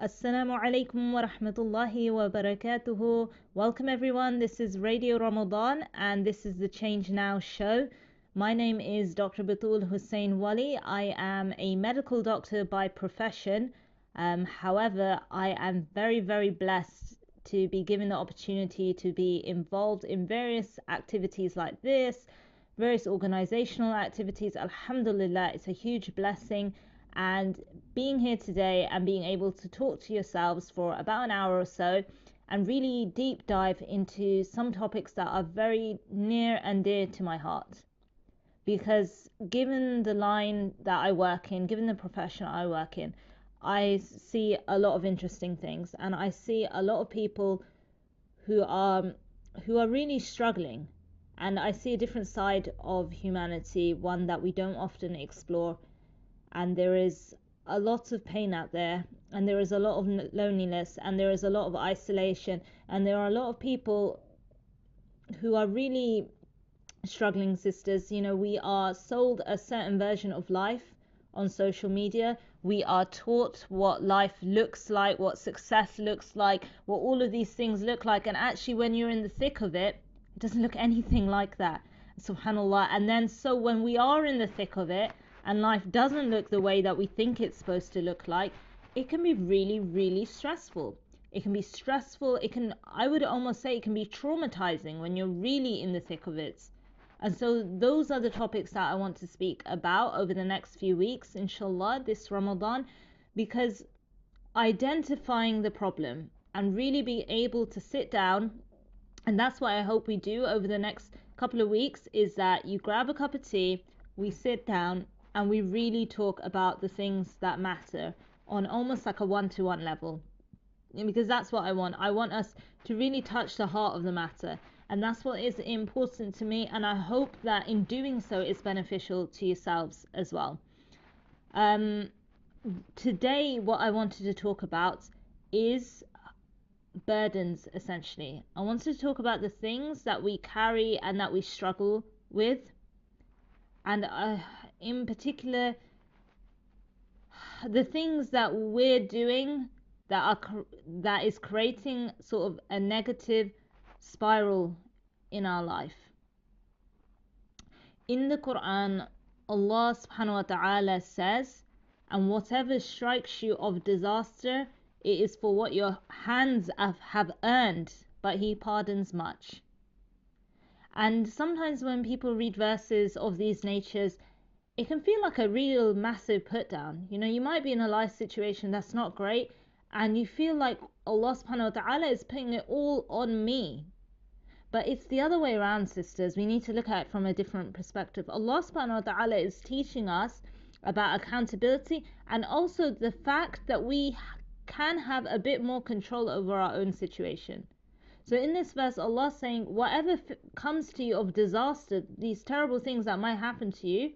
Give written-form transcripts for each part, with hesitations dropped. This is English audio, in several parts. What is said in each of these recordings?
Assalamu alaikum wa rahmatullahi wa barakatuhu. Welcome everyone. This is Radio Ramadan and this is the Change Now show. My name is Dr. Batool Hussein Wali. I am a medical doctor by profession. However, I am very, very blessed to be given the opportunity to be involved in various activities like this, various organizational activities. Alhamdulillah, it's a huge blessing. And being here today and being able to talk to yourselves for about an hour or so and really deep dive into some topics that are very near and dear to my heart. Because given the line that I work in, given the profession I work in, I see a lot of interesting things, and I see a lot of people who are really struggling, and I see a different side of humanity, one that we don't often explore. And there is a lot of pain out there, and there is a lot of loneliness, and there is a lot of isolation, and there are a lot of people who are really struggling, sisters. You know, we are sold a certain version of life on social media. We are taught what life looks like, what success looks like, what all of these things look like, and actually when you're in the thick of it, it doesn't look anything like that, subhanallah. And then so when we are in the thick of it and life doesn't look the way that we think it's supposed to look like, it can be really, really stressful. It can be stressful. It can, I would almost say, it can be traumatizing when you're really in the thick of it. And so those are the topics that I want to speak about over the next few weeks, inshallah, this Ramadan, because identifying the problem and really being able to sit down, and that's what I hope we do over the next couple of weeks, is that you grab a cup of tea, we sit down, and we really talk about the things that matter on almost like a one-to-one level. Because that's what I want. I want us to really touch the heart of the matter. And that's what is important to me. And I hope that in doing so, it's beneficial to yourselves as well. Today, what I wanted to talk about is burdens, essentially. I wanted to talk about the things that we carry and that we struggle with. And in particular, the things that we're doing that is creating sort of a negative spiral in our life. In the Quran, Allah subhanahu wa ta'ala says, and whatever strikes you of disaster, it is for what your hands have earned, but He pardons much. And sometimes when people read verses of these natures, it can feel like a real massive put down. You know, you might be in a life situation that's not great, and you feel like Allah subhanahu wa ta'ala is putting it all on me. But it's the other way around, sisters. We need to look at it from a different perspective. Allah subhanahu wa ta'ala is teaching us about accountability, and also the fact that we can have a bit more control over our own situation. So in this verse, Allah is saying, whatever comes to you of disaster, these terrible things that might happen to you,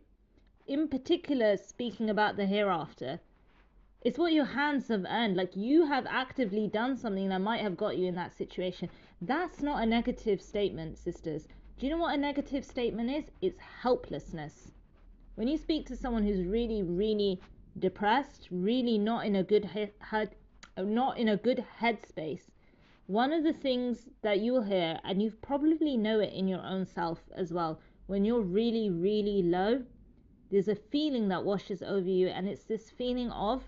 in particular speaking about the hereafter, it's what your hands have earned. Like, you have actively done something that might have got you in that situation. That's not a negative statement, sisters. Do you know what a negative statement is? It's helplessness. When you speak to someone who's really, really depressed, really not in a good headspace, one of the things that you'll hear, and you probably know it in your own self as well, when you're really, really low, there's a feeling that washes over you, and it's this feeling of,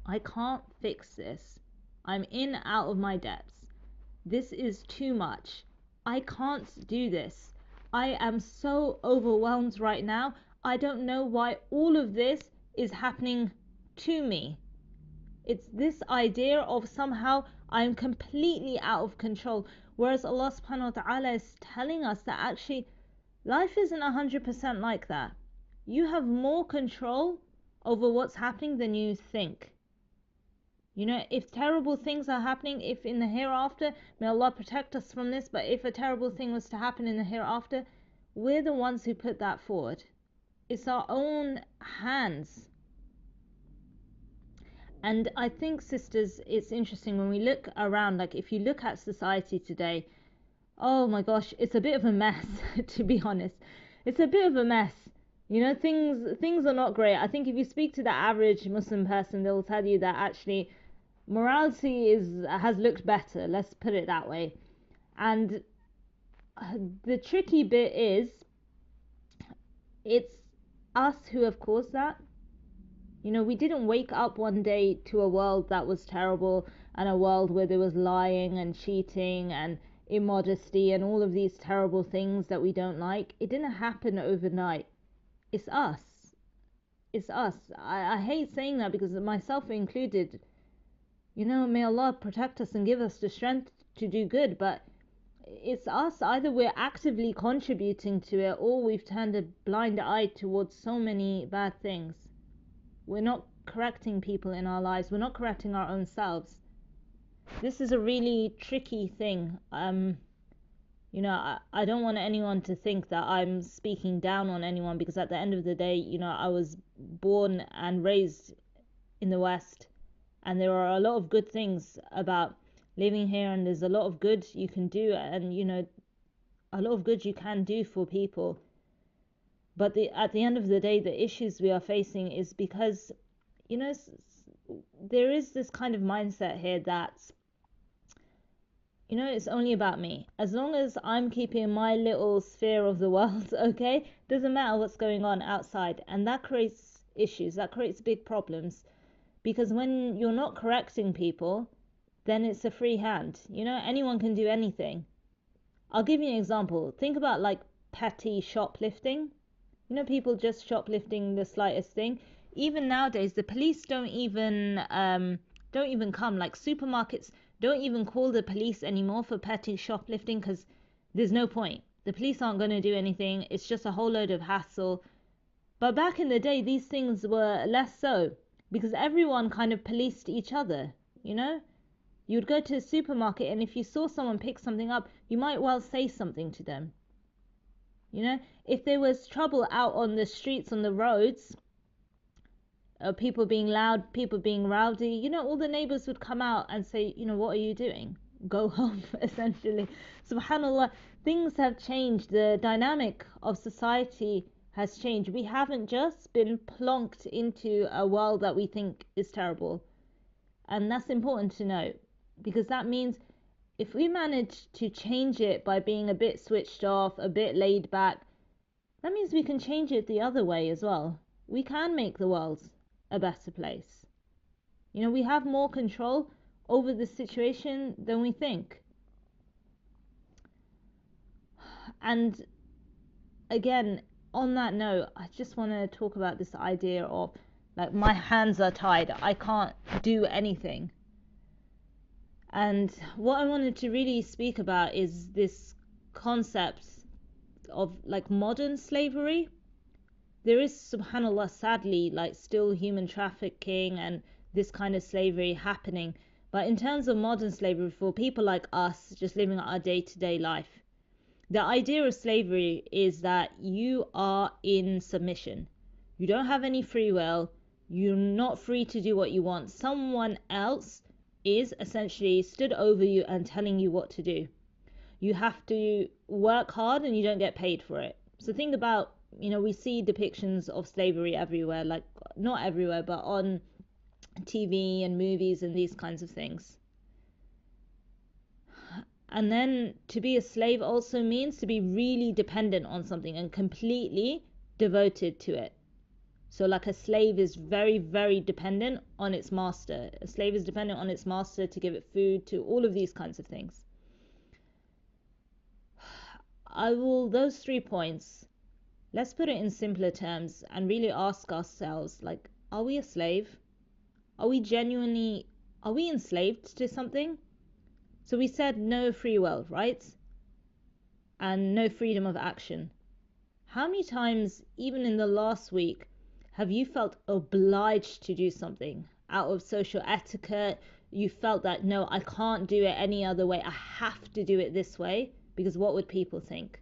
I can't fix this. I'm in out of my depths. This is too much. I can't do this. I am so overwhelmed right now. I don't know why all of this is happening to me. It's this idea of somehow I'm completely out of control. Whereas Allah subhanahu wa ta'ala is telling us that actually life isn't 100% like that. You have more control over what's happening than you think. You know, if terrible things are happening, if in the hereafter, may Allah protect us from this, but if a terrible thing was to happen in the hereafter, we're the ones who put that forward. It's our own hands. And I think, sisters, it's interesting when we look around, like if you look at society today, oh my gosh, it's a bit of a mess, to be honest. It's a bit of a mess. You know, things are not great. I think if you speak to the average Muslim person, they'll tell you that actually morality has looked better, let's put it that way. And the tricky bit is, it's us who have caused that. We didn't wake up one day to a world that was terrible, and a world where there was lying and cheating and immodesty and all of these terrible things that we don't like. It didn't happen overnight. It's us. It's us. I hate saying that, because myself included. May Allah protect us and give us the strength to do good, but it's us. Either we're actively contributing to it, or we've turned a blind eye towards so many bad things. We're not correcting people in our lives. We're not correcting our own selves. This is a really tricky thing. I don't want anyone to think that I'm speaking down on anyone, because at the end of the day, I was born and raised in the West, and there are a lot of good things about living here, and there's a lot of good you can do, and a lot of good you can do for people. But at the end of the day, the issues we are facing is because there is this kind of mindset here that it's only about me. As long as I'm keeping my little sphere of the world, okay, doesn't matter what's going on outside. And that creates issues, that creates big problems, because when you're not correcting people, then it's a free hand. Anyone can do anything. I'll give you an example. Think about like petty shoplifting. People just shoplifting the slightest thing. Even nowadays, the police don't even come. Like, supermarkets don't even call the police anymore for petty shoplifting, because there's no point. The police aren't going to do anything. It's just a whole load of hassle. But back in the day, these things were less so, because everyone kind of policed each other. You'd go to a supermarket, and if you saw someone pick something up, you might well say something to them. If there was trouble out on the streets, on the roads, people being loud, people being rowdy, all the neighbors would come out and say, what are you doing? Go home, essentially. Subhanallah, things have changed. The dynamic of society has changed. We haven't just been plonked into a world that we think is terrible. And that's important to know, because that means if we manage to change it by being a bit switched off, a bit laid back, that means we can change it the other way as well. We can make the world a better place. We have more control over the situation than we think. And again, on that note, I just want to talk about this idea of, like, my hands are tied. I can't do anything. And what I wanted to really speak about is this concept of, like, modern slavery. There is, subhanallah, sadly, like, still human trafficking and this kind of slavery happening. But in terms of modern slavery, for people like us just living our day-to-day life, the idea of slavery is that you are in submission. You don't have any free will. You're not free to do what you want. Someone else is essentially stood over you and telling you what to do. You have to work hard and you don't get paid for it. So think about, we see depictions of slavery everywhere, like, not everywhere, but on TV and movies and these kinds of things. And then to be a slave also means to be really dependent on something and completely devoted to it. So, like, a slave is very, very dependent on its master. A slave is dependent on its master to give it food, to all of these kinds of things. Those 3 points, let's put it in simpler terms and really ask ourselves, like, are we a slave? Are we enslaved to something? So we said no free will, right? And no freedom of action. How many times, even in the last week, have you felt obliged to do something out of social etiquette? You felt that, no, I can't do it any other way. I have to do it this way, because what would people think?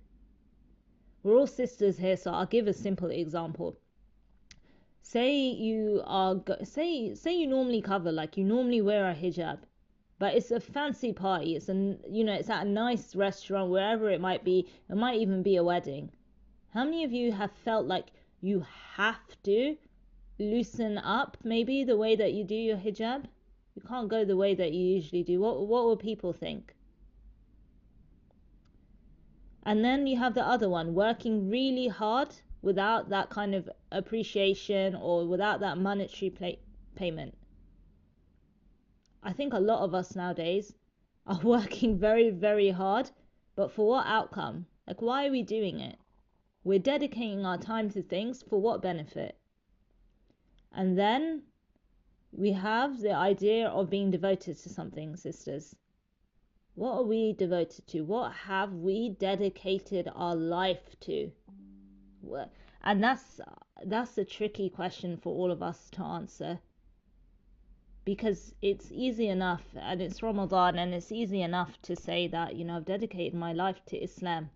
We're all sisters here, so I'll give a simple example. Say you normally cover, like, you normally wear a hijab, but it's a fancy party. It's at a nice restaurant, wherever it might be. It might even be a wedding. How many of you have felt like you have to loosen up maybe the way that you do your hijab? You can't go the way that you usually do. What will people think? And then you have the other one, working really hard without that kind of appreciation or without that monetary payment. I think a lot of us nowadays are working very, very hard, but for what outcome? Like, why are we doing it? We're dedicating our time to things for what benefit? And then we have the idea of being devoted to something, sisters. What are we devoted to? What have we dedicated our life to? And that's a tricky question for all of us to answer, because it's easy enough, and it's Ramadan, and it's easy enough to say that, I've dedicated my life to Islam,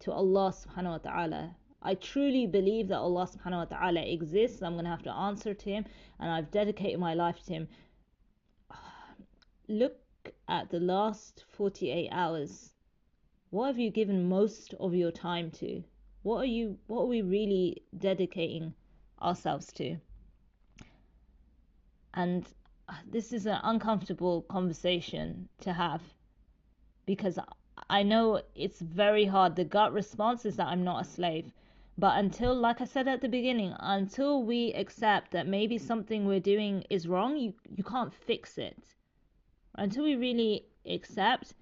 to Allah subhanahu wa ta'ala. I truly believe that Allah subhanahu wa ta'ala exists. I'm going to have to answer to him, and I've dedicated my life to him. Look at the last 48 hours. What have you given most of your time to? What are we really dedicating ourselves to? And this is an uncomfortable conversation to have, because I know it's very hard. The gut response is that I'm not a slave. But until, like I said at the beginning, until we accept that maybe something we're doing is wrong, you can't fix it. Until we really accept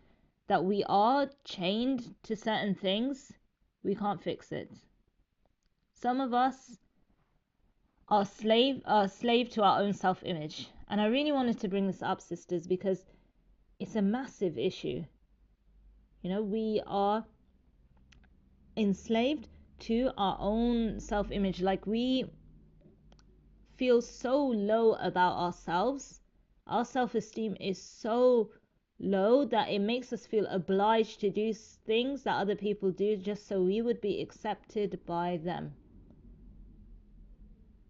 that we are chained to certain things, we can't fix it. Some of us are slave to our own self-image. And I really wanted to bring this up, sisters, because it's a massive issue. We are enslaved to our own self-image. Like, we feel so low about ourselves. Our self-esteem is so low that it makes us feel obliged to do things that other people do just so we would be accepted by them.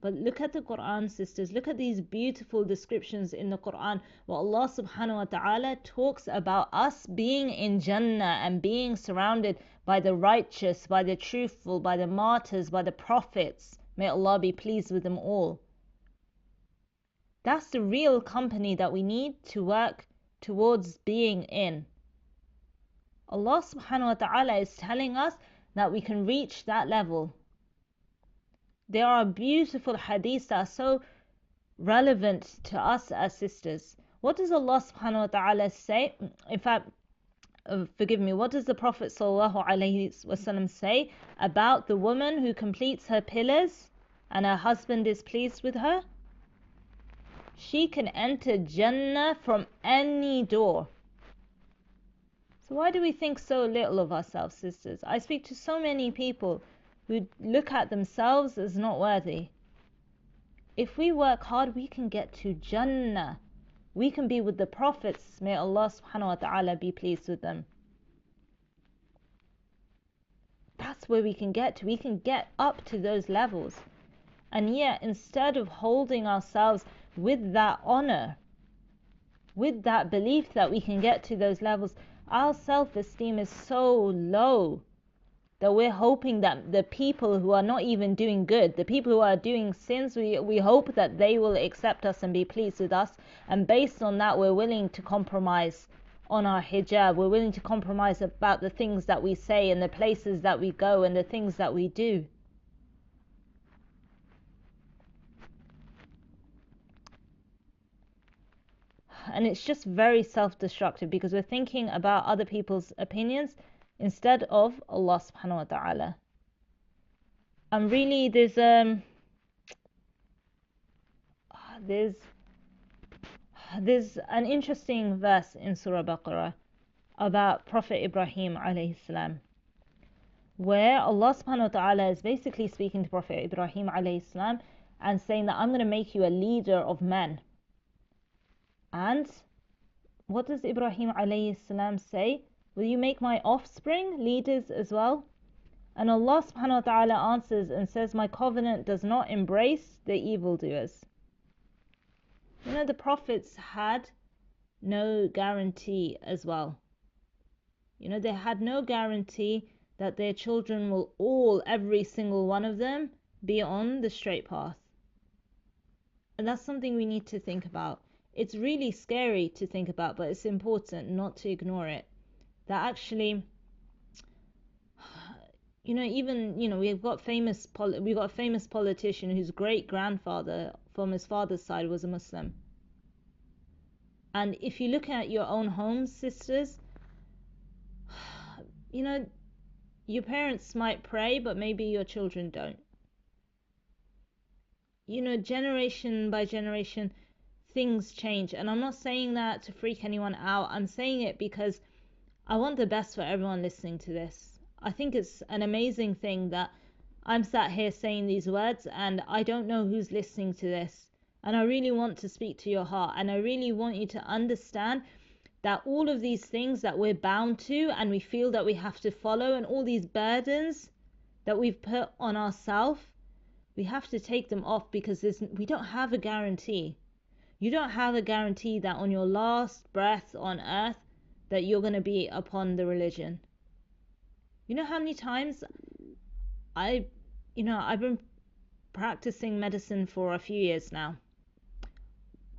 But look at the Quran, sisters. Look at these beautiful descriptions in the Quran where Allah subhanahu wa ta'ala talks about us being in Jannah and being surrounded by the righteous, by the truthful, by the martyrs, by the prophets. May Allah be pleased with them all. That's the real company that we need to work towards being in. Allah subhanahu wa ta'ala is telling us that we can reach that level. There are beautiful hadiths that are so relevant to us as sisters. What does Allah subhanahu wa ta'ala say? In fact, forgive me, what does the Prophet sallallahu alaihi wasallam say about the woman who completes her pillars and her husband is pleased with her? She can enter Jannah from any door. So why do we think so little of ourselves, sisters? I speak to so many people who look at themselves as not worthy. If we work hard, we can get to Jannah. We can be with the prophets. May Allah subhanahu wa ta'ala be pleased with them. That's where we can get to. We can get up to those levels. And yet, instead of holding ourselves with that honor, with that belief that we can get to those levels, our self-esteem is so low that we're hoping that the people who are not even doing good, the people who are doing sins, we hope that they will accept us and be pleased with us. And based on that, we're willing to compromise on our hijab. We're willing to compromise about the things that we say and the places that we go and the things that we do. And it's just very self-destructive, because we're thinking about other people's opinions instead of Allah subhanahu wa ta'ala. And really there's an interesting verse in Surah Baqarah about Prophet Ibrahim alayhi salam, where Allah subhanahu wa ta'ala is basically speaking to Prophet Ibrahim alayhi salam and saying that I'm going to make you a leader of men. And what does Ibrahim alayhi salam say? Will you make my offspring leaders as well? And Allah subhanahu wa ta'ala answers and says, my covenant does not embrace the evildoers. The prophets had no guarantee as well. They had no guarantee that their children will every single one of them, be on the straight path. And that's something we need to think about. it's really scary to think about, but it's important not to ignore it. That actually, even we've got a famous politician whose great grandfather from his father's side was a Muslim. And if you look at your own homes, sisters, your parents might pray, but maybe your children don't. Generation by generation, things change. And I'm not saying that to freak anyone out. I'm saying it because I want the best for everyone listening to this. I think it's an amazing thing that I'm sat here saying these words and I don't know who's listening to this. And I really want to speak to your heart, and I really want you to understand that all of these things that we're bound to and we feel that we have to follow, and all these burdens that we've put on ourselves, we have to take them off, because we don't have a guarantee. You don't have a guarantee that on your last breath on earth that you're going to be upon the religion. You know how many times I've been practicing medicine for a few years now.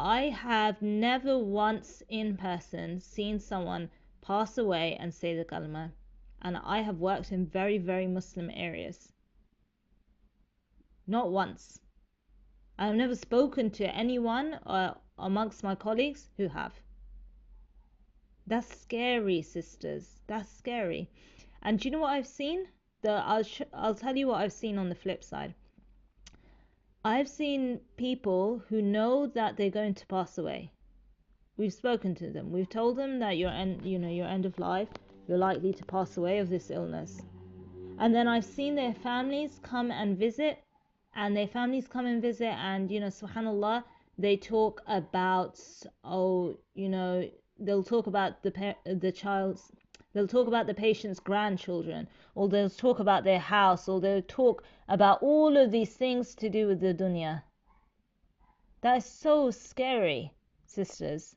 I have never once in person seen someone pass away and say the kalma. And I have worked in very, very Muslim areas. Not once. I have never spoken to anyone amongst my colleagues who have. That's scary, sisters. That's scary. And do you know what I've seen? I'll tell you what I've seen on the flip side. I've seen people who know that they're going to pass away. We've spoken to them. We've told them that your end of life, you're likely to pass away of this illness. And then I've seen their families come and visit, and subhanallah, they talk about, they'll talk about they'll talk about the patient's grandchildren, or they'll talk about their house, or they'll talk about all of these things to do with the dunya. That is so scary, sisters,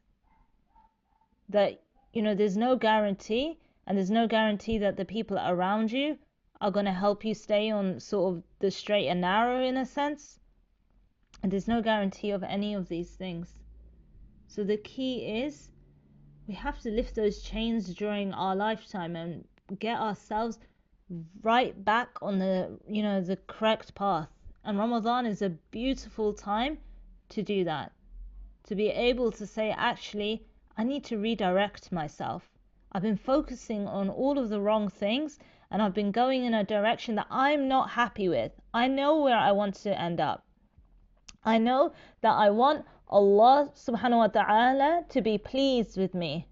that there's no guarantee, and there's no guarantee that the people around you are going to help you stay on sort of the straight and narrow, in a sense. And there's no guarantee of any of these things. So the key is, we have to lift those chains during our lifetime and get ourselves right back on the correct path. And Ramadan is a beautiful time to do that. To be able to say, actually, I need to redirect myself. I've been focusing on all of the wrong things, and I've been going in a direction that I'm not happy with. I know where I want to end up. I know that I want Allah subhanahu wa ta'ala to be pleased with me.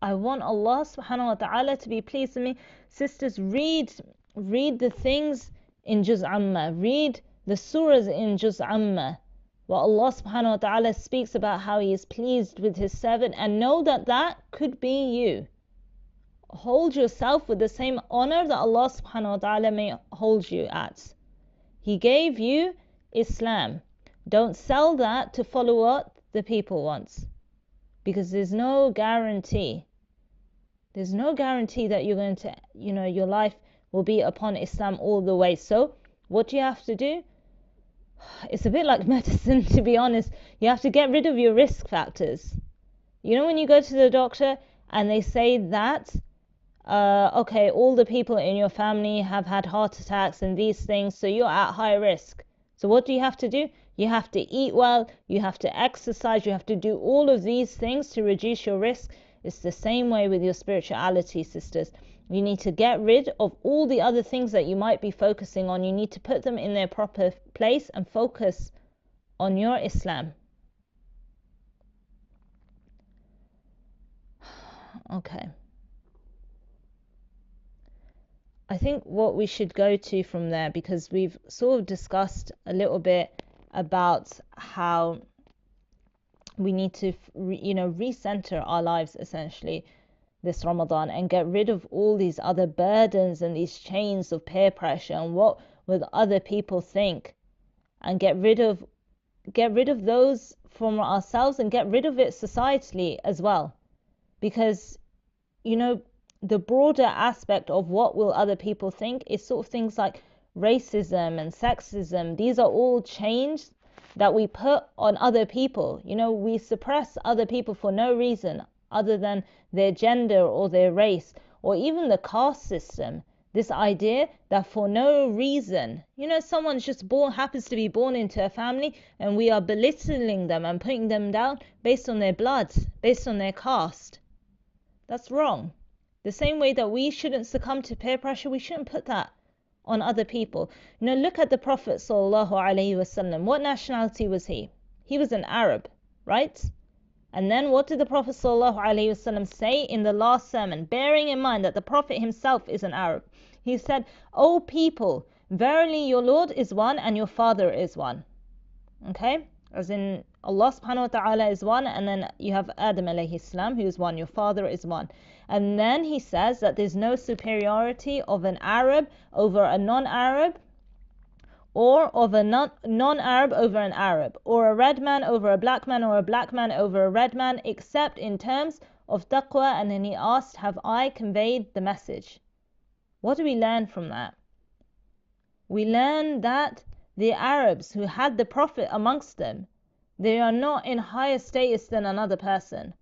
I want Allah subhanahu wa ta'ala to be pleased with me. Sisters, read the things in Juz Amma. Read the surahs in Juz Amma. What Allah subhanahu wa ta'ala speaks about how He is pleased with His servant, and know that that could be you. Hold yourself with the same honor that Allah subhanahu wa ta'ala may hold you at. He gave you Islam. Don't sell that to follow what the people want, because there's no guarantee. There's no guarantee that you're going to, your life will be upon Islam all the way. So what do you have to do? It's a bit like medicine, to be honest. You have to get rid of your risk factors. When you go to the doctor and they say that, okay, all the people in your family have had heart attacks and these things, so you're at high risk. So what do you have to do? You have to eat well, you have to exercise, you have to do all of these things to reduce your risk. It's the same way with your spirituality, sisters. You need to get rid of all the other things that you might be focusing on. You need to put them in their proper place and focus on your Islam. Okay. I think what we should go to from there, because we've sort of discussed a little bit about how we need to recenter our lives essentially this Ramadan, and get rid of all these other burdens and these chains of peer pressure and what will other people think, and get rid of those from ourselves, and get rid of it societally as well. Because the broader aspect of what will other people think is sort of things like racism and sexism. These are all chains that we put on other people. We suppress other people for no reason other than their gender or their race or even the caste system. This idea that for no reason, someone's just happens to be born into a family, and we are belittling them and putting them down based on their blood, based on their caste. That's wrong. The same way that we shouldn't succumb to peer pressure, we shouldn't put that on other people. Look at the Prophet sallallahu alaihi wasallam. What nationality was he? He was an Arab, right? And then what did the Prophet sallallahu alaihi wasallam say in the last sermon, bearing in mind that the Prophet himself is an Arab? He said, "O people, verily your Lord is one and your Father is one." Okay? As in Allah subhanahu wa ta'ala is one, and then you have Adam alayhi salam who is one, your father is one. And then he says that there's no superiority of an Arab over a non-Arab, or of a non-Arab over an Arab, or a red man over a black man, or a black man over a red man, except in terms of taqwa. And then he asked, have I conveyed the message? What do we learn from that? We learn that the Arabs who had the Prophet amongst them, they are not in higher status than another person.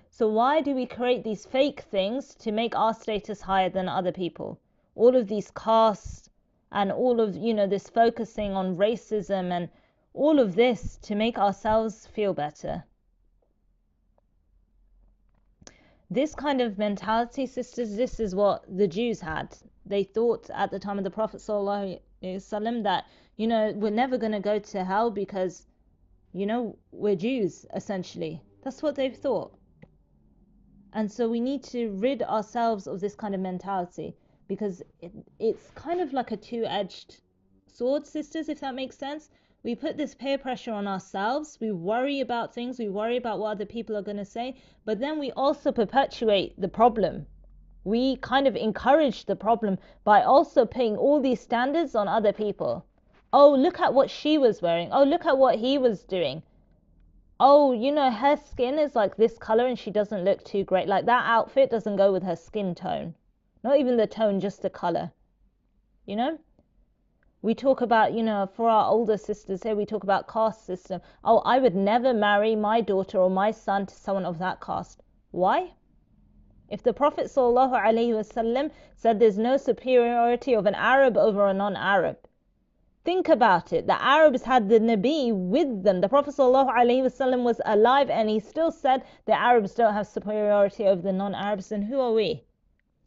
So why do we create these fake things to make our status higher than other people? All of these castes and all of, this focusing on racism and all of this to make ourselves feel better. This kind of mentality, sisters, this is what the Jews had. They thought at the time of the Prophet sallallahu alaihi wasallam that, we're never going to go to hell because, we're Jews, essentially. That's what they've thought. And so we need to rid ourselves of this kind of mentality, because it's kind of like a two-edged sword, sisters, if that makes sense. We put this peer pressure on ourselves. We worry about things. We worry about what other people are going to say. But then we also perpetuate the problem. We kind of encourage the problem by also putting all these standards on other people. Oh, look at what she was wearing. Oh, look at what he was doing. Oh, her skin is like this color and she doesn't look too great. Like that outfit doesn't go with her skin tone. Not even the tone, just the color. We talk about, for our older sisters here, we talk about caste system. Oh, I would never marry my daughter or my son to someone of that caste. Why? If the Prophet ﷺ said there's no superiority of an Arab over a non-Arab, think about it. The Arabs had the Nabi with them. The Prophet ﷺ was alive, and he still said the Arabs don't have superiority over the non-Arabs. And who are we?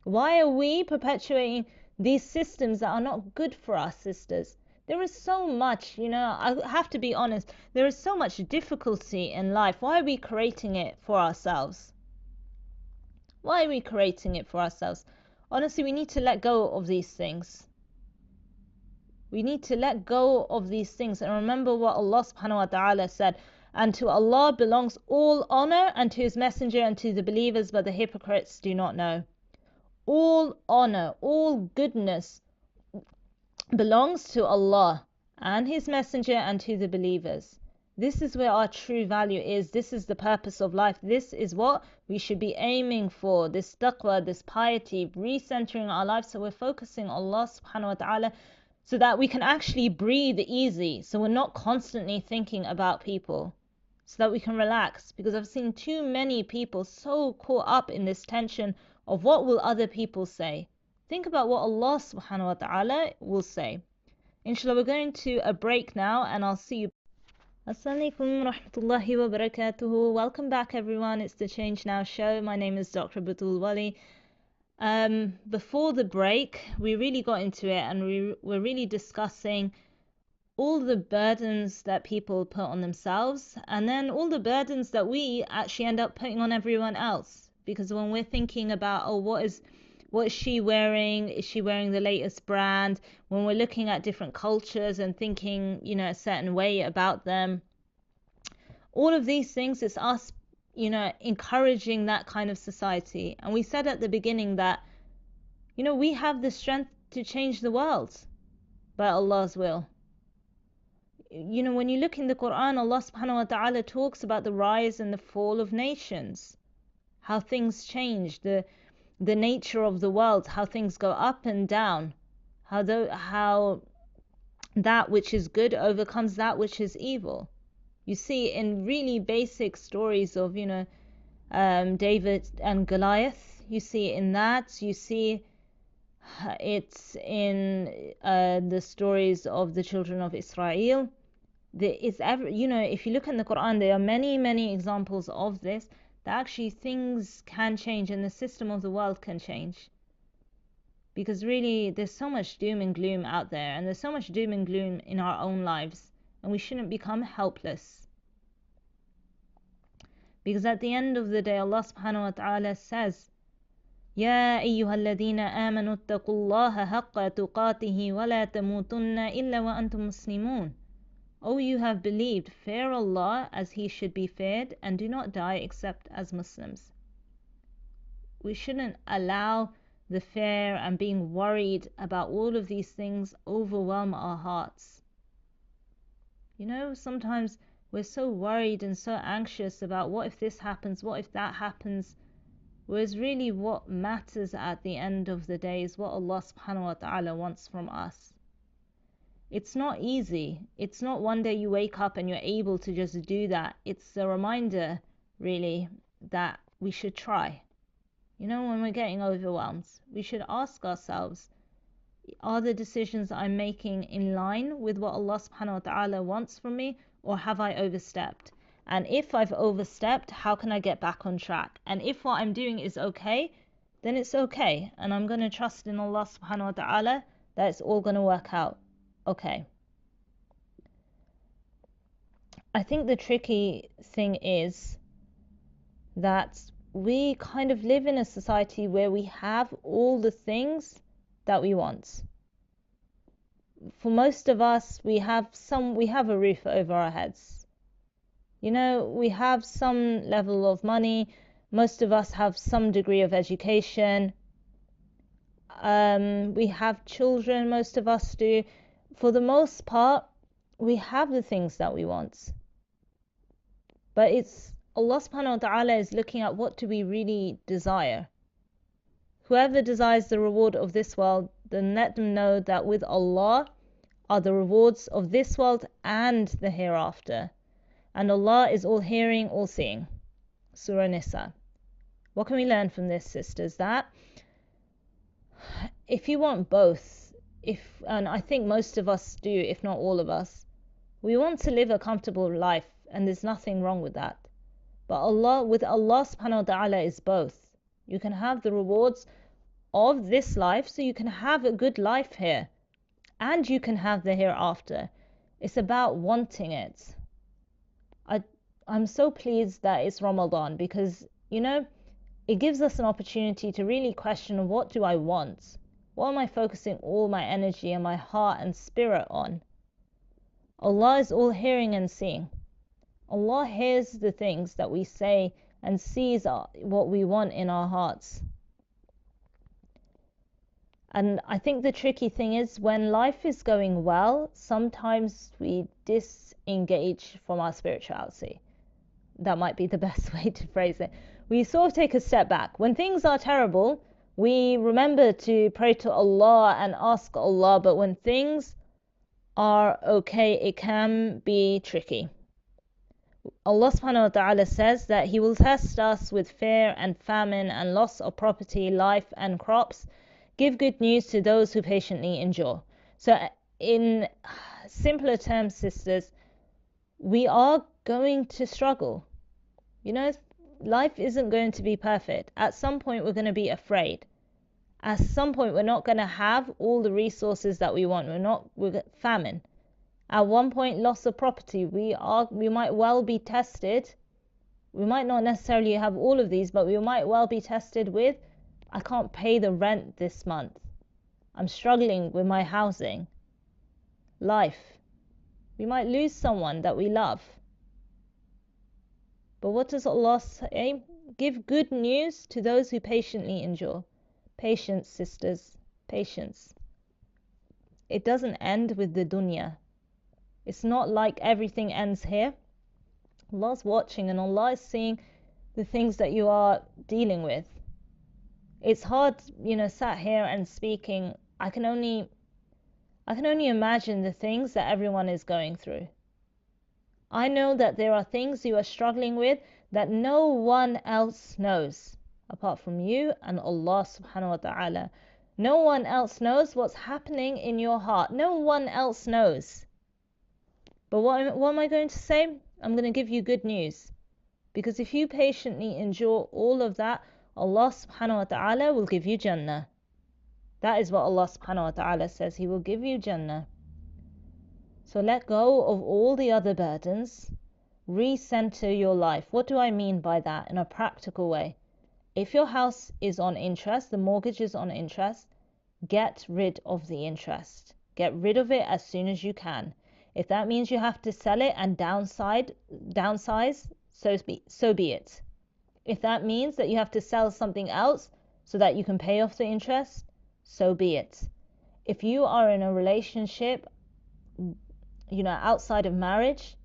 Why are we perpetuating these systems that are not good for us, sisters? There is so much, I have to be honest, there is so much difficulty in life. Why are we creating it for ourselves? Why are we creating it for ourselves? Honestly, we need to let go of these things. We need to let go of these things and remember what Allah subhanahu wa ta'ala said. And to Allah belongs all honor, and to his messenger and to the believers, but the hypocrites do not know. All honor, all goodness belongs to Allah and his messenger and to the believers. This is where our true value is. This is the purpose of life. This is what we should be aiming for. This taqwa, this piety, recentering our lives so we're focusing on Allah subhanahu wa ta'ala, so that we can actually breathe easy, so we're not constantly thinking about people, so that we can relax. Because I've seen too many people so caught up in this tension of what will other people say. Think about what Allah subhanahu wa ta'ala will say. Inshallah, we're going to a break now, and I'll see you. Assalamu alaikum wa rahmatullahi wa barakatuhu. Welcome back, everyone. It's the Change Now show. My name is Dr.Batool Wali. Before the break, we really got into it, and we were really discussing all the burdens that people put on themselves, and then all the burdens that we actually end up putting on everyone else. Because when we're thinking about, oh, what is she wearing? Is she wearing the latest brand? When we're looking at different cultures and thinking, a certain way about them, all of these things, it's us encouraging that kind of society. And we said at the beginning that, we have the strength to change the world by Allah's will. When you look in the Quran, Allah subhanahu wa ta'ala talks about the rise and the fall of nations, how things change, the nature of the world, how things go up and down, how that which is good overcomes that which is evil. You see in really basic stories of, David and Goliath, you see in that, you see it's in the stories of the children of Israel. If you look in the Quran, there are many, many examples of this, that actually things can change and the system of the world can change. Because really, there's so much doom and gloom out there, and there's so much doom and gloom in our own lives, and we shouldn't become helpless. Because at the end of the day, Allah subhanahu wa ta'ala says, يا أيها الذين آمنوا اتقوا الله حق تقاته ولا تموتن إلا وأنتم مسلمون. O you have believed, fear Allah as He should be feared, and do not die except as Muslims. We shouldn't allow the fear and being worried about all of these things overwhelm our hearts. Sometimes we're so worried and so anxious about what if this happens, what if that happens, whereas really what matters at the end of the day is what Allah subhanahu wa ta'ala wants from us. It's not easy. It's not one day you wake up and you're able to just do that. It's a reminder, really, that we should try. When we're getting overwhelmed, we should ask ourselves, are the decisions I'm making in line with what Allah subhanahu wa ta'ala wants from me, or have I overstepped? And if I've overstepped, how can I get back on track? And if what I'm doing is okay, then it's okay. And I'm going to trust in Allah subhanahu wa ta'ala that it's all going to work out okay. I think the tricky thing is that we kind of live in a society where we have all the things that we want. For most of us, we have a roof over our heads. We have some level of money. Most of us have some degree of education. We have children, most of us do. For the most part, we have the things that we want. But it's Allah subhanahu wa ta'ala is looking at what do we really desire. Whoever desires the reward of this world, then let them know that with Allah are the rewards of this world and the hereafter. And Allah is all hearing, all seeing. Surah Nisa. What can we learn from this, sisters? That if you want both, and I think most of us do, if not all of us, we want to live a comfortable life, and there's nothing wrong with that. But with Allah subhanahu wa ta'ala is both. You can have the rewards of this life, so you can have a good life here, and you can have the hereafter. It's about wanting it. I'm so pleased that it's Ramadan, because it gives us an opportunity to really question, what do I want? What am I focusing all my energy and my heart and spirit on? Allah is all hearing and seeing. Allah hears the things that we say and sees what we want in our hearts. And I think the tricky thing is, when life is going well, sometimes we disengage from our spirituality. That might be the best way to phrase it. We sort of take a step back. When things are terrible, we remember to pray to Allah and ask Allah, but when things are okay, it can be tricky. Allah subhanahu wa ta'ala says that He will test us with fear and famine and loss of property, life and crops. Give good news to those who patiently endure. So in simpler terms, sisters, we are going to struggle. Life isn't going to be perfect. At some point, we're going to be afraid. At some point, we're not going to have all the resources that we want. We're famine. At one point, loss of property. We might well be tested. We might not necessarily have all of these, but we might well be tested with, I can't pay the rent this month. I'm struggling with my housing. Life. We might lose someone that we love. But what does Allah say? Give good news to those who patiently endure. Patience, sisters, patience. It doesn't end with the dunya. It's not like everything ends here. Allah's watching and Allah is seeing the things that you are dealing with. It's hard, sat here and speaking. I can only I can only imagine the things that everyone is going through. I know that there are things you are struggling with that no one else knows apart from you and Allah subhanahu wa ta'ala. No one else knows what's happening in your heart. No one else knows. But what am I going to say? I'm going to give you good news. Because if you patiently endure all of that, Allah subhanahu wa ta'ala will give you Jannah. That is what Allah subhanahu wa ta'ala says. He will give you Jannah. So let go of all the other burdens. Recenter your life. What do I mean by that in a practical way? If your house is on interest, the mortgage is on interest, get rid of the interest. Get rid of it as soon as you can. If that means you have to sell it and downsize, so be it. If that means that you have to sell something else so that you can pay off the interest, so be it. If you are in a relationship, outside of marriage,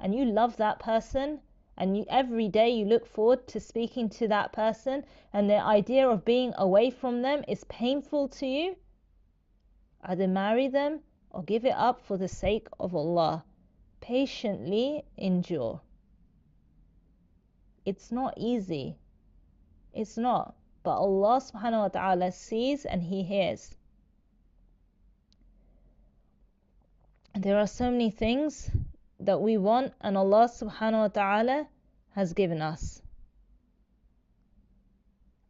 and you love that person, and every day you look forward to speaking to that person, and the idea of being away from them is painful to you, either marry them or give it up for the sake of Allah. Patiently endure. It's not easy. It's not. But Allah subhanahu wa ta'ala sees and He hears. There are so many things that we want and Allah subhanahu wa ta'ala has given us.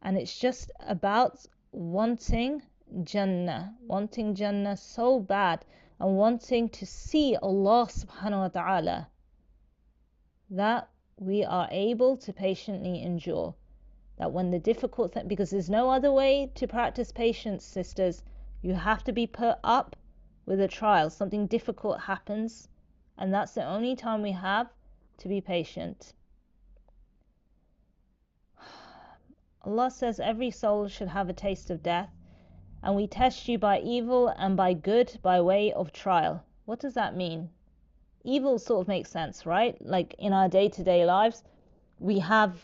And it's just about wanting Jannah so bad, and wanting to see Allah subhanahu wa ta'ala, that we are able to patiently endure. That when the difficult thing, because there's no other way to practice patience, sisters, you have to be put up with a trial. Something difficult happens, and that's the only time we have to be patient. Allah says every soul should have a taste of death, and we test you by evil and by good by way of trial. What does that mean? Evil sort of makes sense, right? Like in our day-to-day lives, we have,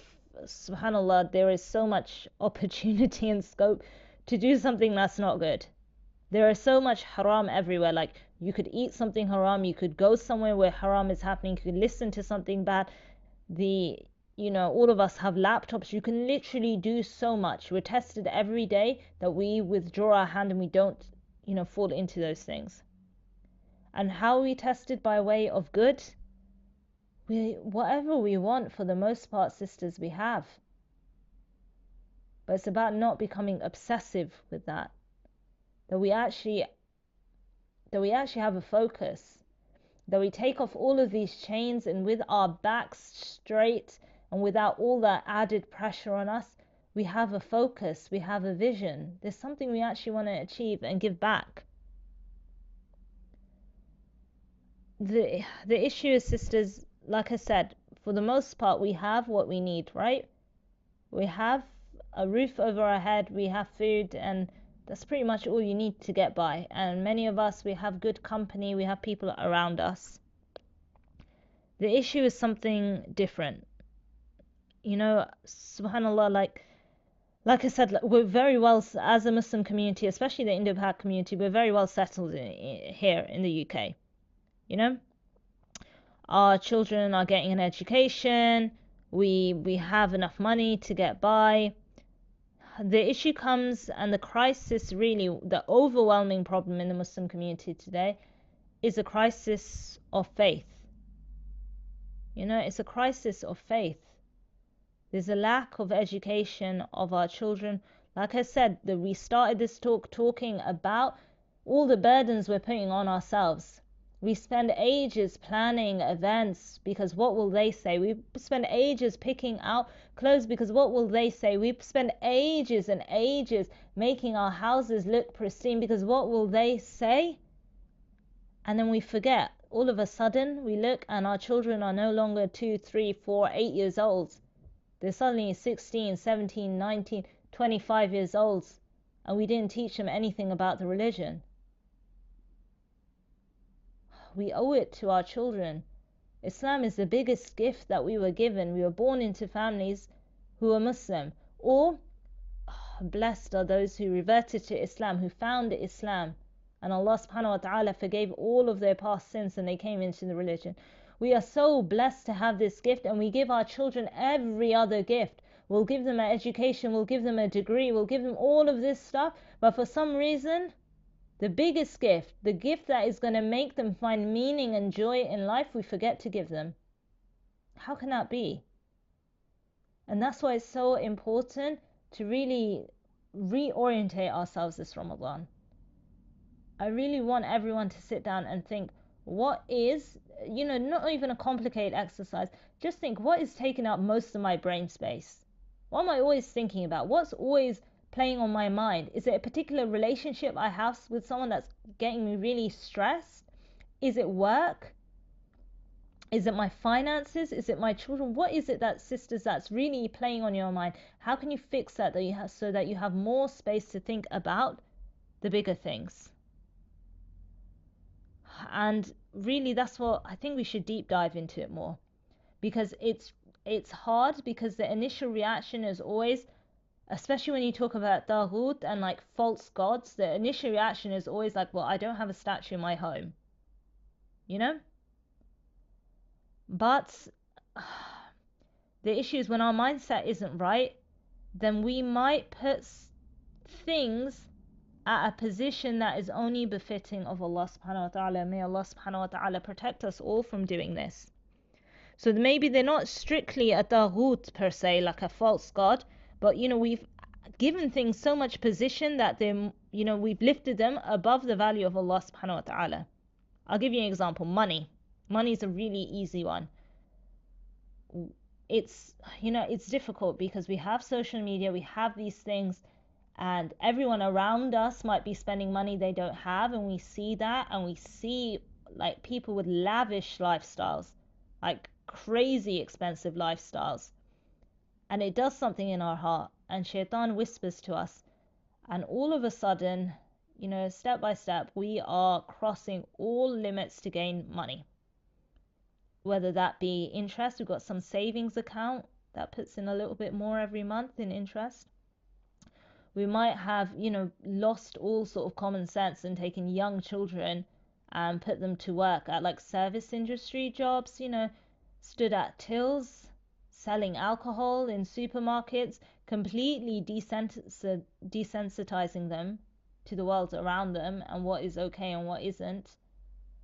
subhanallah, there is so much opportunity and scope to do something that's not good. There is so much haram everywhere. Like you could eat something haram, you could go somewhere where haram is happening, you could listen to something bad. All of us have laptops. You can literally do so much. We're tested every day that we withdraw our hand and we don't, fall into those things. And how are we tested? By way of good? Whatever we want, for the most part, sisters, we have. But it's about not becoming obsessive with that. That we actually have a focus. That we take off all of these chains, and with our backs straight and without all that added pressure on us, we have a focus, we have a vision. There's something we actually want to achieve and give back. The issue is, sisters, like I said, for the most part, we have what we need, right? We have a roof over our head, we have food, and that's pretty much all you need to get by. And many of us, we have good company, we have people around us. The issue is something different. Subhanallah, like I said, we're very well, as a Muslim community, especially the Indo-Pak community, we're very well settled here in the UK. Our children are getting an education, we have enough money to get by. The issue comes, and the crisis, really, the overwhelming problem in the Muslim community today is a crisis of faith. It's a crisis of faith. There's a lack of education of our children. Like I said, we started this talk talking about all the burdens we're putting on ourselves. We spend ages planning events because what will they say? We spend ages picking out clothes because what will they say? We spend ages and ages making our houses look pristine because what will they say? And then we forget. All of a sudden, we look and our children are no longer 2, 3, 4, 8 years old. They're suddenly 16, 17, 19, 25 years old, and we didn't teach them anything about the religion. We owe it to our children. Islam is the biggest gift that we were given. We were born into families who are Muslim. Or, blessed are those who reverted to Islam, who found Islam, and Allah subhanahu wa ta'ala forgave all of their past sins and they came into the religion. We are so blessed to have this gift, and we give our children every other gift. We'll give them an education, we'll give them a degree, we'll give them all of this stuff, but for some reason, the biggest gift, the gift that is going to make them find meaning and joy in life, we forget to give them. How can that be? And that's why it's so important to really reorientate ourselves this Ramadan. I really want everyone to sit down and think, what is, not even a complicated exercise, just think, what is taking up most of my brain space? What am I always thinking about? What's always playing on my mind? Is it a particular relationship I have with someone that's getting me really stressed? Is it work? Is it my finances? Is it my children? What is it that, sisters, that's really playing on your mind? How can you fix that, so that you have more space to think about the bigger things? And really, that's what I think we should deep dive into it more, because it's hard, because the initial reaction is always, especially when you talk about taghut and like false gods, the initial reaction is always like, well, I don't have a statue in my home, you know? But the issue is, when our mindset isn't right, then we might put things at a position that is only befitting of Allah subhanahu wa ta'ala. May Allah subhanahu wa ta'ala protect us all from doing this. So maybe they're not strictly a taghut per se, like a false god, but we've given things so much position that they're, we've lifted them above the value of Allah subhanahu wa ta'ala. I'll give you an example. Money is a really easy one. It's difficult because we have social media, we have these things, and everyone around us might be spending money they don't have, and we see that, and we see like people with lavish lifestyles, like crazy expensive lifestyles, and it does something in our heart, and shaitan whispers to us, and all of a sudden, step by step, we are crossing all limits to gain money. Whether that be interest, we've got some savings account that puts in a little bit more every month in interest. We might have, lost all sort of common sense and taken young children and put them to work at like service industry jobs, stood at tills, selling alcohol in supermarkets, completely desensitizing them to the world around them and what is okay and what isn't.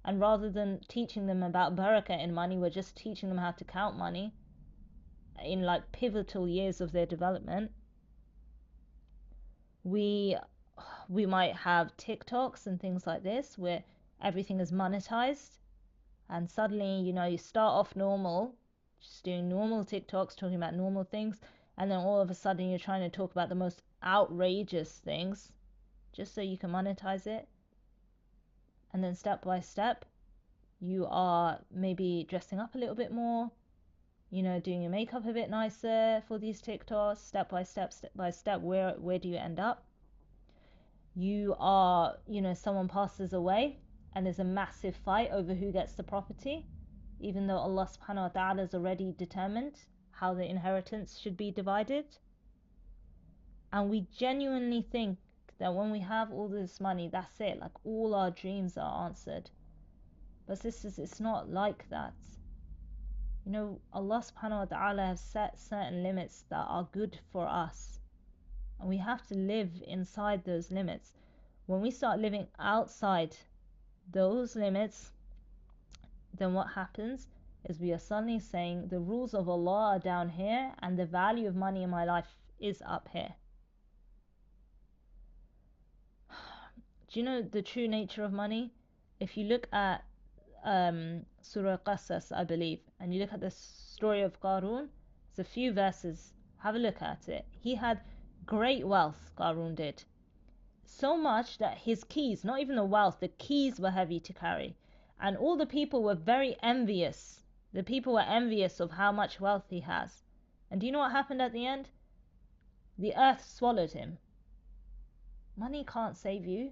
And rather than teaching them about barakah in money, we're just teaching them how to count money in like pivotal years of their development. We might have TikToks and things like this where everything is monetized, and suddenly, you start off normal, just doing normal TikToks, talking about normal things, and then all of a sudden you're trying to talk about the most outrageous things just so you can monetize it. And then step by step, you are maybe dressing up a little bit more, doing your makeup a bit nicer for these TikToks. Step by step, where do you end up? You are, someone passes away and there's a massive fight over who gets the property, even though Allah subhanahu wa ta'ala has already determined how the inheritance should be divided. And we genuinely think that when we have all this money, that's it, like all our dreams are answered. But sisters, it's not like that. Allah subhanahu wa ta'ala has set certain limits that are good for us, and we have to live inside those limits. When we start living outside those limits, then what happens is we are suddenly saying the rules of Allah are down here and the value of money in my life is up here. Do you know the true nature of money? If you look at Surah Qasas, I believe, and you look at the story of Qarun, it's a few verses, have a look at it. He had great wealth, Qarun did. So much that his keys, not even the wealth, the keys were heavy to carry. And all the people were very envious. The people were envious of how much wealth he has. And do you know what happened at the end? The earth swallowed him. Money can't save you.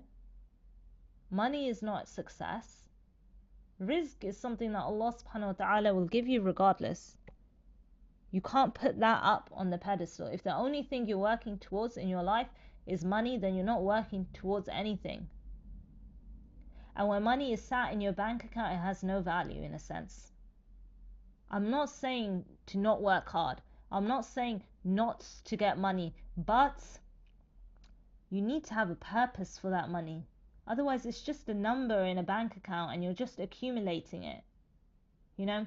Money is not success. Rizq is something that Allah subhanahu wa ta'ala will give you regardless. You can't put that up on the pedestal. If the only thing you're working towards in your life is money, then you're not working towards anything. And when money is sat in your bank account, it has no value in a sense. I'm not saying to not work hard. I'm not saying not to get money, but you need to have a purpose for that money. Otherwise, it's just a number in a bank account and you're just accumulating it. You know,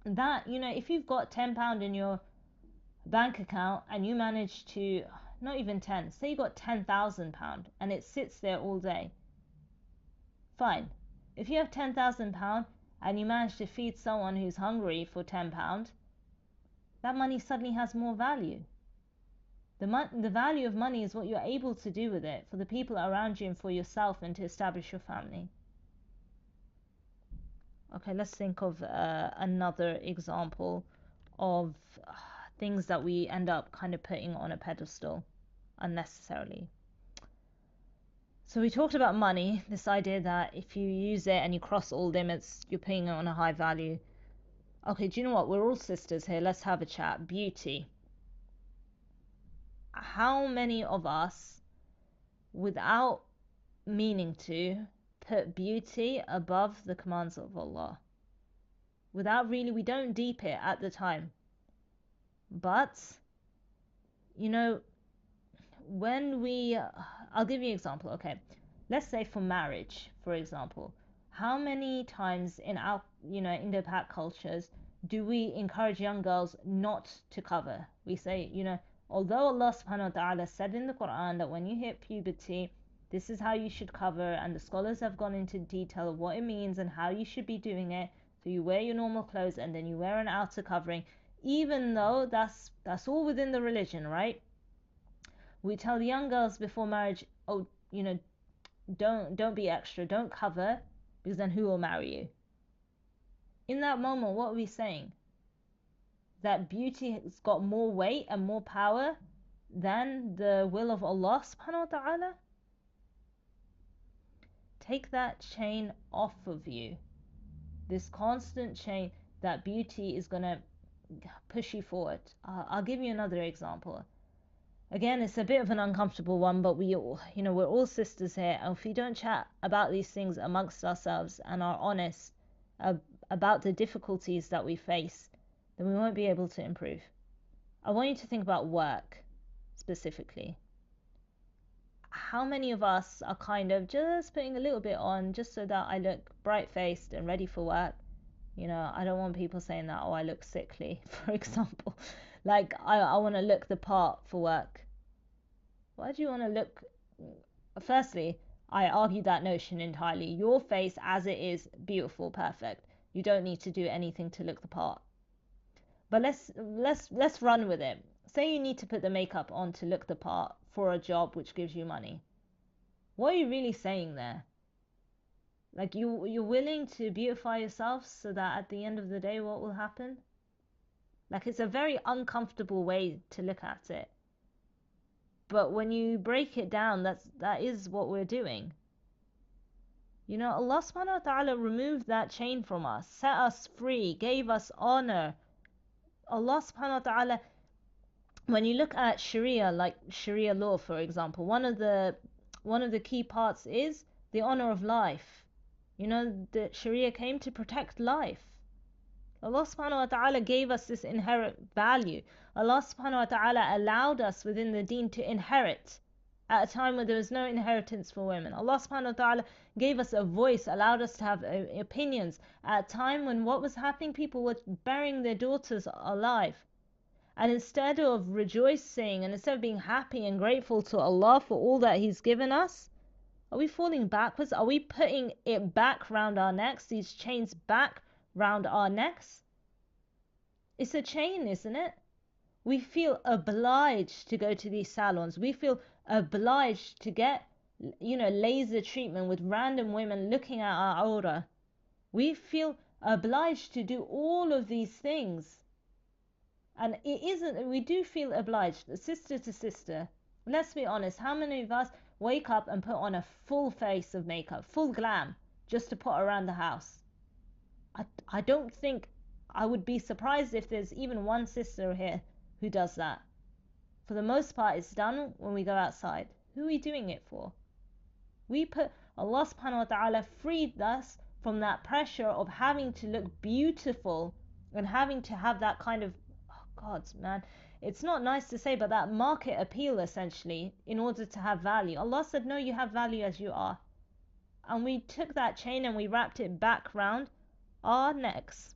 if you've got £10 in your bank account and you manage to, not even 10, say you got £10,000 and it sits there all day, fine. If you have £10,000 and you manage to feed someone who's hungry for £10, that money suddenly has more value. The value of money is what you're able to do with it for the people around you and for yourself and to establish your family. Okay, let's think of another example of things that we end up kind of putting on a pedestal unnecessarily. So we talked about money, this idea that if you use it and you cross all limits, you're putting it on a high value. Okay, do you know what? We're all sisters here. Let's have a chat. Beauty. How many of us, without meaning to, put beauty above the commands of Allah? We don't deep it at the time. But, I'll give you an example, okay. Let's say for marriage, for example. How many times in our, Indo-Pak cultures do we encourage young girls not to cover? We say, although Allah subhanahu wa ta'ala said in the Quran that when you hit puberty, this is how you should cover, and the scholars have gone into detail of what it means and how you should be doing it. So you wear your normal clothes and then you wear an outer covering, even though that's all within the religion, right? We tell the young girls before marriage, don't be extra, don't cover, because then who will marry you? In that moment, what are we saying? That beauty has got more weight and more power than the will of Allah subhanahu wa ta'ala? Take that chain off of you. This constant chain that beauty is going to push you forward. I'll give you another example. Again, it's a bit of an uncomfortable one, but we're all sisters here, and if we don't chat about these things amongst ourselves and are honest about the difficulties that we face, then we won't be able to improve. I want you to think about work specifically. How many of us are kind of just putting a little bit on just so that I look bright-faced and ready for work? I don't want people saying that, I look sickly, for example. Like, I want to look the part for work. Why do you want to look? Firstly, I argue that notion entirely. Your face as it is, beautiful, perfect. You don't need to do anything to look the part. But let's run with it. Say you need to put the makeup on to look the part for a job which gives you money. What are you really saying there? Like, you're willing to beautify yourself so that at the end of the day, what will happen? Like, it's a very uncomfortable way to look at it. But when you break it down, that is what we're doing. Allah subhanahu wa ta'ala removed that chain from us, set us free, gave us honor. Allah subhanahu wa ta'ala, when you look at Sharia, like Sharia law, for example, one of the key parts is the honor of life. The Sharia came to protect life. Allah subhanahu wa ta'ala gave us this inherent value. Allah subhanahu wa ta'ala allowed us within the deen to inherit at a time when there was no inheritance for women. Allah subhanahu wa ta'ala gave us a voice, allowed us to have opinions at a time when what was happening, people were burying their daughters alive. And instead of rejoicing and instead of being happy and grateful to Allah for all that He's given us, are we falling backwards? Are we putting it back round our necks, these chains back round our necks? It's a chain, isn't it? We feel obliged to go to these salons. We feel obliged to get, laser treatment with random women looking at our aura. We feel obliged to do all of these things. And we do feel obliged, sister to sister. Let's be honest, how many of us wake up and put on a full face of makeup, full glam, just to put around the house? I don't think, I would be surprised if there's even one sister here who does that. For the most part, it's done when we go outside. Who are we doing it for? Allah subhanahu wa ta'ala freed us from that pressure of having to look beautiful and having to have that kind of, oh God, man, it's not nice to say, but that market appeal essentially in order to have value. Allah said, no, you have value as you are. And we took that chain and we wrapped it back round our necks.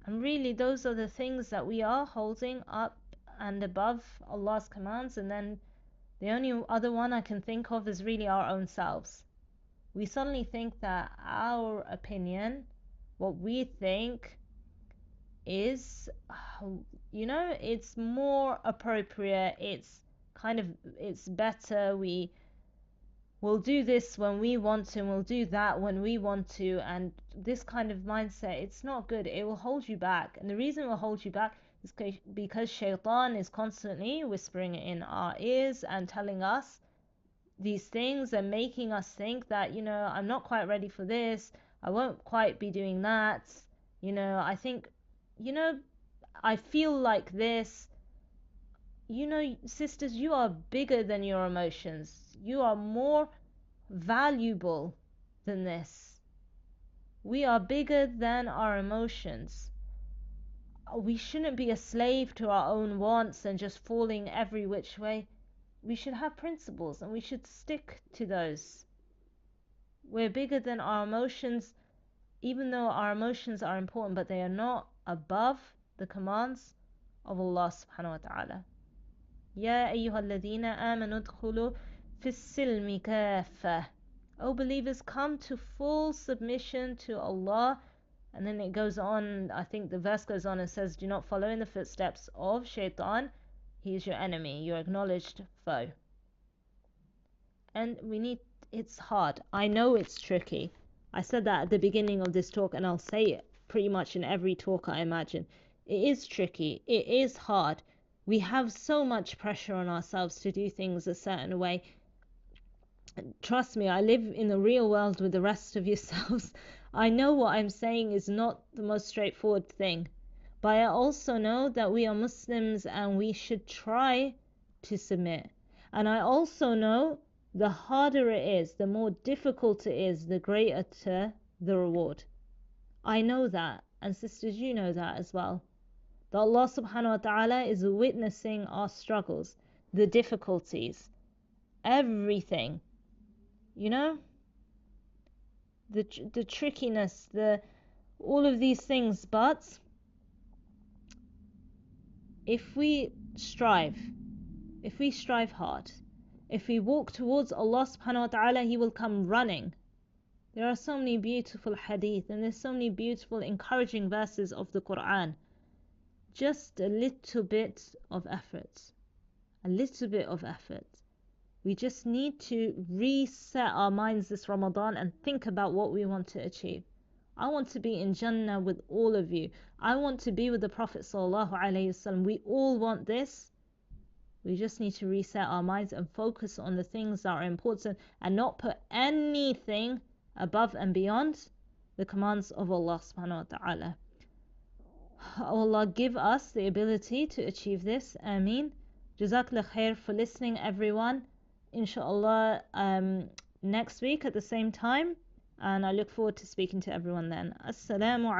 And really, those are the things that we are holding up and above Allah's commands. And then the only other one I can think of is really our own selves. We suddenly think that our opinion, what we think is, it's more appropriate, it's better, we'll do this when we want to, and we'll do that when we want to, and this kind of mindset, it's not good. It will hold you back, and the reason it will hold you back is because shaitan is constantly whispering in our ears and telling us these things and making us think that, I'm not quite ready for this, I won't quite be doing that, I think, I feel like this. Sisters, you are bigger than your emotions. You are more valuable than this. We are bigger than our emotions. We shouldn't be a slave to our own wants and just falling every which way. We should have principles and we should stick to those. We're bigger than our emotions, even though our emotions are important, but they are not above the commands of Allah subhanahu wa ta'ala. Ya ayyuhalladhina amanu udkhulu fis silmi kaffah. O believers, come to full submission to Allah. And then it goes on, I think the verse goes on and says, do not follow in the footsteps of shaitan. He is your enemy, your acknowledged foe. And it's hard. I know it's tricky. I said that at the beginning of this talk, and I'll say it pretty much in every talk, I imagine. It is tricky. It is hard. We have so much pressure on ourselves to do things a certain way. Trust me, I live in the real world with the rest of yourselves. I know what I'm saying is not the most straightforward thing, but I also know that we are Muslims and we should try to submit. And I also know the harder it is, the more difficult it is, the greater the reward. I know that, and sisters, you know that as well. That Allah subhanahu wa ta'ala is witnessing our struggles, the difficulties, everything. The trickiness, all of these things. But if we strive hard, if we walk towards Allah subhanahu wa ta'ala, He will come running. There are so many beautiful hadith and there's so many beautiful encouraging verses of the Quran. Just a little bit of effort. We just need to reset our minds this Ramadan and think about what we want to achieve. I want to be in Jannah with all of you. I want to be with the Prophet sallallahu alaihi wasallam. We all want this. We just need to reset our minds and focus on the things that are important and not put anything above and beyond the commands of Allah subhanahu wa ta'ala. Allah give us the ability to achieve this. Ameen. Jazakallah khair for listening, everyone. Inshallah, next week at the same time, and I look forward to speaking to everyone then. Assalamu alaikum.